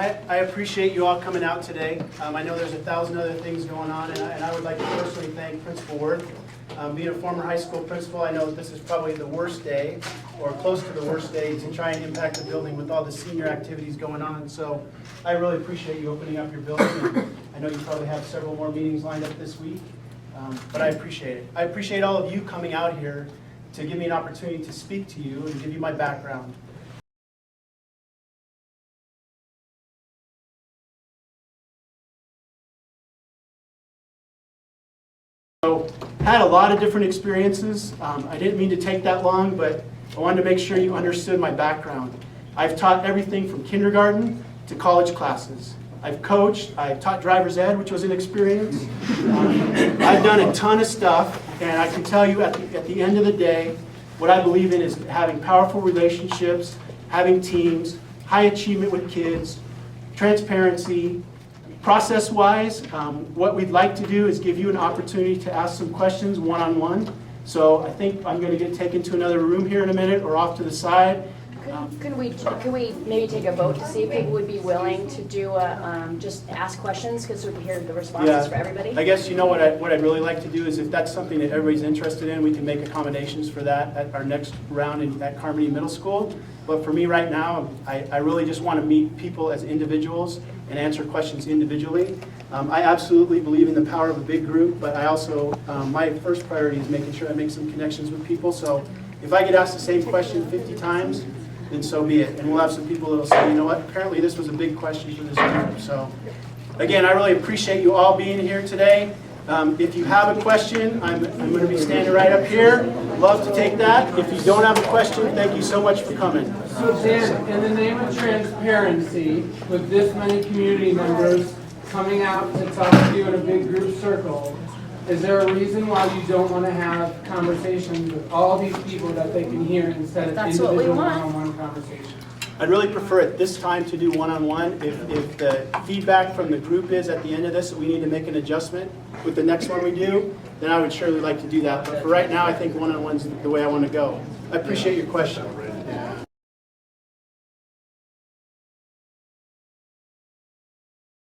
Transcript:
I appreciate you all coming out today. I know there's 1,000 other things going on, and I would like to personally thank Principal Worth. Being a former high school principal, I know that this is probably the worst day, or close to the worst day, to try and impact the building with all the senior activities going on. So I really appreciate you opening up your building. And I know you probably have several more meetings lined up this week, but I appreciate it. I appreciate all of you coming out here to give me an opportunity to speak to you and give you my background. So, had a lot of different experiences. I didn't mean to take that long, but I wanted to make sure you understood my background. I've taught everything from kindergarten to college classes. I've coached, I've taught driver's ed, which was an experience. I've done a ton of stuff, and I can tell you at the end of the day, what I believe in is having powerful relationships, having teams, high achievement with kids, transparency. Process-wise, what we'd like to do is give you an opportunity to ask some questions one-on-one. So I think I'm going to get taken to another room here in a minute or off to the side. Can we maybe take a vote to see if people would be willing to do just ask questions, because we can hear the responses for everybody? I guess you know what I'd really like to do is, if that's something that everybody's interested in, we can make accommodations for that at our next round at Carmody Middle School. But for me right now, I really just want to meet people as individuals and answer questions individually. I absolutely believe in the power of a big group, but I also, my first priority is making sure I make some connections with people. So if I get asked the same question 50 times, then so be it. And we'll have some people that will say, you know what, apparently this was a big question for this group. So again, I really appreciate you all being here today. If you have a question, I'm going to be standing right up here. Love to take that. If you don't have a question, thank you so much for coming. So Dan, in the name of transparency, with this many community members coming out to talk to you in a big group circle, is there a reason why you don't want to have conversations with all these people that they can hear instead of individual one-on-one conversations? I'd really prefer at this time to do one-on-one. If the feedback from the group is at the end of this that we need to make an adjustment with the next one we do, then I would surely like to do that. But for right now, I think one-on-one's the way I want to go. I appreciate your question.